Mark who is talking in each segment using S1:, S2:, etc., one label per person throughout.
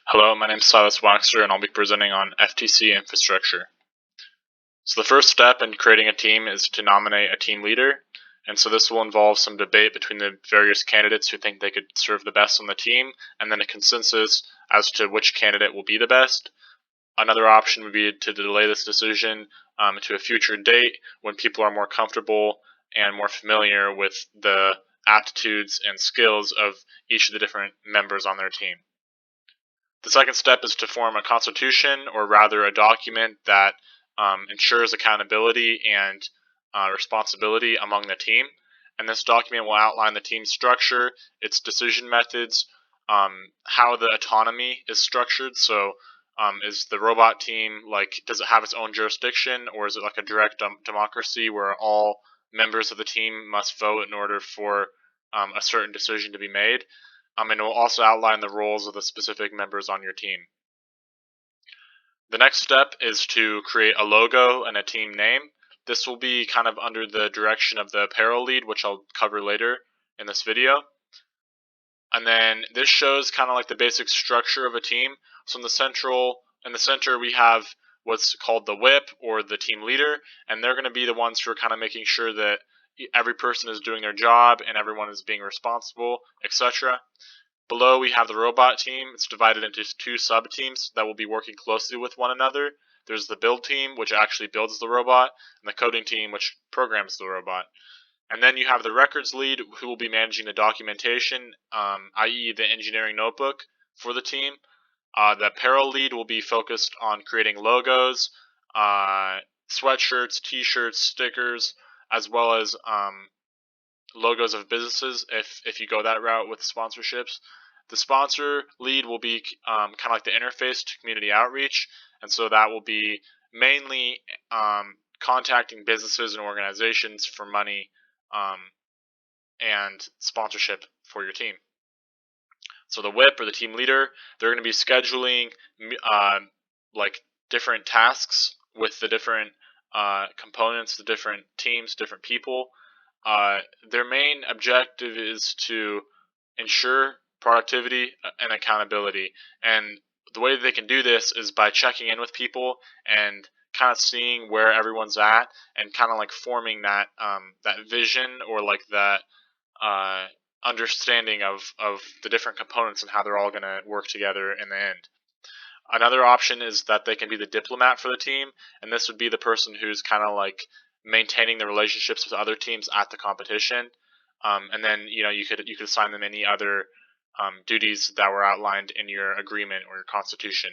S1: Hello, my name is Silas Waxter, and I'll be presenting on FTC infrastructure. So the first step in creating a team is to nominate a team leader, and so this will involve some debate between the various candidates who think they could serve the best on the team, and then a consensus as to which candidate will be the best. Another option would be to delay this decision to a future date when people are more comfortable and more familiar with the aptitudes and skills of each of the different members on their team. The second step is to form a constitution, or rather a document that ensures accountability and responsibility among the team. And this document will outline the team's structure, its decision methods, how the autonomy is structured. So, is the robot team does it have its own jurisdiction, or is it like a direct democracy where all members of the team must vote in order for a certain decision to be made? And it will also outline the roles of the specific members on your team. The next step is to create a logo and a team name. This will be kind of under the direction of the apparel lead, which I'll cover later in this video. And then this shows kind of like the basic structure of a team. So in the center we have what's called the whip, or the team leader, and they're going to be the ones who are kind of making sure that every person is doing their job and everyone is being responsible, etc. Below we have the robot team. It's divided into two sub-teams that will be working closely with one another. There's the build team, which actually builds the robot, and the coding team, which programs the robot. And then you have the records lead, who will be managing the documentation, i.e. the engineering notebook for the team. The apparel lead will be focused on creating logos, sweatshirts, t-shirts, stickers, as well as logos of businesses if you go that route with sponsorships. The sponsor lead will be kind of like the interface to community outreach, and so that will be mainly contacting businesses and organizations for money and sponsorship for your team. So the whip, or the team leader, they're going to be scheduling like different tasks with the different components, the different teams, different people. Their main objective is to ensure productivity and accountability. And the way they can do this is by checking in with people and kind of seeing where everyone's at, and kind of like forming that vision, or like that understanding of the different components and how they're all going to work together in the end. Another option is that they can be the diplomat for the team, and this would be the person who's kind of like maintaining the relationships with other teams at the competition. And then you could assign them any other duties that were outlined in your agreement or your constitution.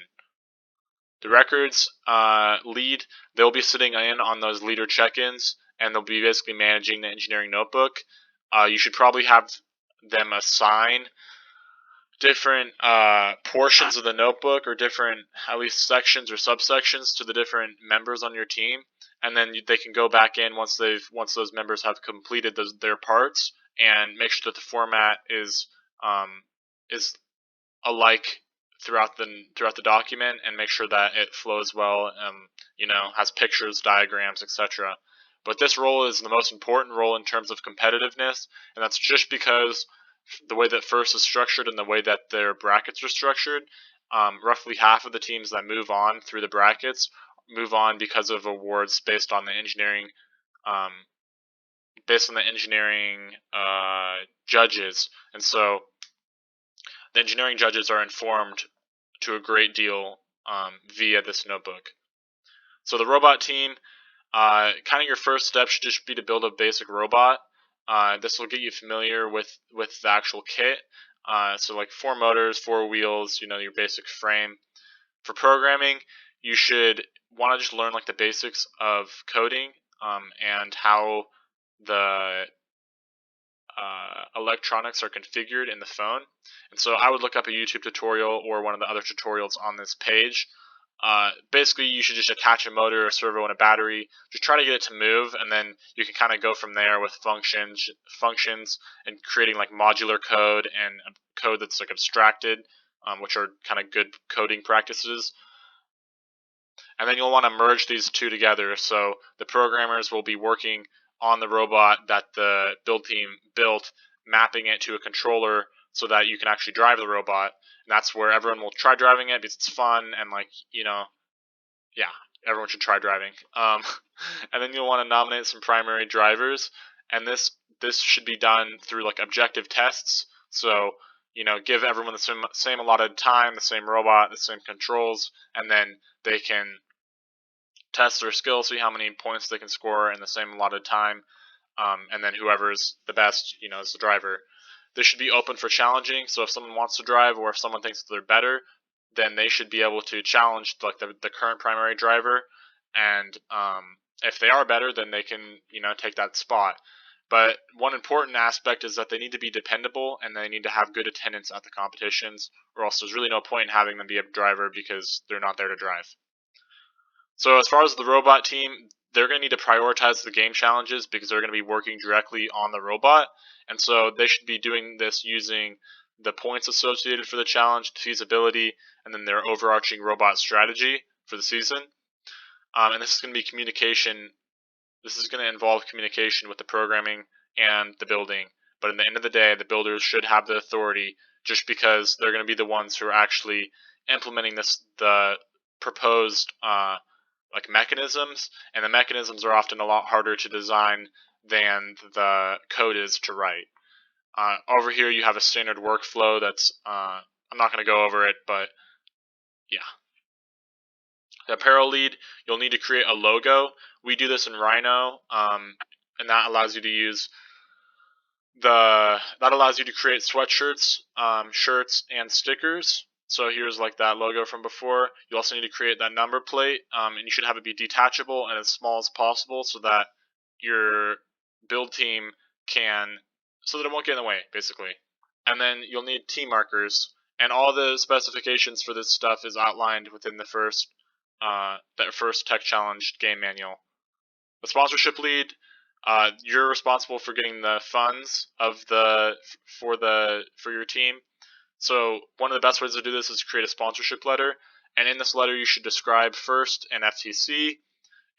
S1: The records lead, they'll be sitting in on those leader check-ins, and they'll be basically managing the engineering notebook. You should probably have them assign different portions of the notebook, or different at least sections or subsections, to the different members on your team, and then they can go back in once those members have completed their parts, and make sure that the format is alike throughout the document, and make sure that it flows well, has pictures, diagrams, etc. But this role is the most important role in terms of competitiveness, and that's just because the way that FIRST is structured and the way that their brackets are structured, roughly half of the teams that move on through the brackets move on because of awards based on the engineering judges. And so the engineering judges are informed to a great deal via this notebook. So the robot team, kind of your first step should just be to build a basic robot. This will get you familiar with the actual kit. So like 4 motors, 4 wheels, your basic frame. For programming, you should want to just learn like the basics of coding, and how the electronics are configured in the phone. And so I would look up a YouTube tutorial or one of the other tutorials on this page. Basically, you should just attach a motor, a servo, and a battery. Just try to get it to move, and then you can kind of go from there with functions, and creating like modular code, and code that's like abstracted, which are kind of good coding practices. And then you'll want to merge these two together. So the programmers will be working on the robot that the build team built, mapping it to a controller so that you can actually drive the robot. And that's where everyone will try driving it because it's fun and yeah, everyone should try driving. And then you'll want to nominate some primary drivers, and this should be done through like objective tests. So give everyone the same allotted time, the same robot, the same controls, and then they can test their skills, see how many points they can score in the same allotted time, and then whoever's the best, is the driver. This should be open for challenging. So if someone wants to drive, or if someone thinks they're better, then they should be able to challenge like the current primary driver, and if they are better, then they can take that spot. But one important aspect is that they need to be dependable and they need to have good attendance at the competitions, or else there's really no point in having them be a driver because they're not there to drive. So as far as the robot team, they're going to need to prioritize the game challenges because they're going to be working directly on the robot, and so they should be doing this using the points associated for the challenge, feasibility, and then their overarching robot strategy for the season. And this is going to be communication. This is going to involve communication with the programming and the building. But at the end of the day, the builders should have the authority, just because they're going to be the ones who are actually implementing the proposed like mechanisms, and the mechanisms are often a lot harder to design than the code is to write. Over here you have a standard workflow that's, I'm not going to go over it, but yeah. The apparel lead, you'll need to create a logo. We do this in Rhino, and that allows you to use create sweatshirts, shirts, and stickers. So here's like that logo from before. You also need to create that number plate, and you should have it be detachable and as small as possible so that your build team so that it won't get in the way, basically. And then you'll need team markers, and all the specifications for this stuff is outlined within the first tech challenge game manual. The sponsorship lead, you're responsible for getting the funds for your team. So one of the best ways to do this is to create a sponsorship letter, and in this letter you should describe first an FTC,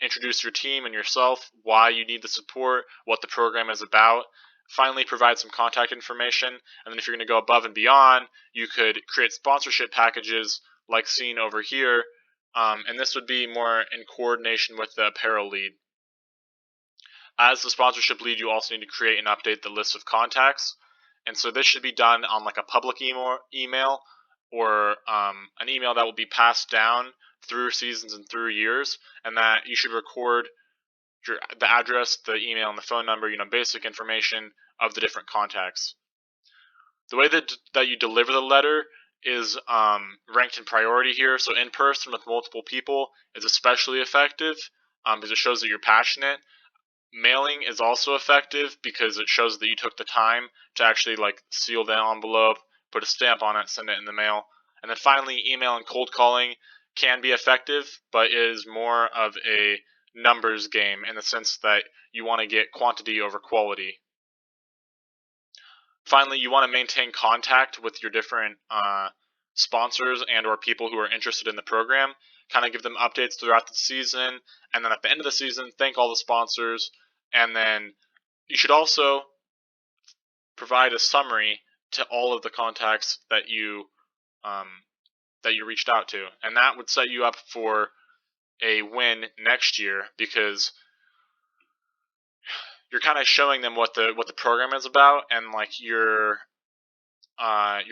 S1: introduce your team and yourself, why you need the support, what the program is about. Finally, provide some contact information, and then if you're going to go above and beyond, you could create sponsorship packages like seen over here, and this would be more in coordination with the apparel lead. As the sponsorship lead, you also need to create and update the list of contacts, and so this should be done on like a public email or an email that will be passed down through seasons and through years, and that you should record the address, the email, and the phone number, basic information of the different contacts. The way that you deliver the letter is ranked in priority here. So in person with multiple people is especially effective because it shows that you're passionate. Mailing is also effective because it shows that you took the time to actually like seal the envelope, put a stamp on it, send it in the mail. And then finally, email and cold calling can be effective, but is more of a numbers game in the sense that you want to get quantity over quality. Finally, you want to maintain contact with your different sponsors and or people who are interested in the program, kind of give them updates throughout the season, and then at the end of the season, thank all the sponsors, and then you should also provide a summary to all of the contacts that you reached out to, and that would set you up for a win next year because you're kind of showing them what the program is about, and like you're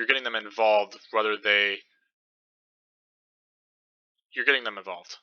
S1: getting them involved, you're getting them involved.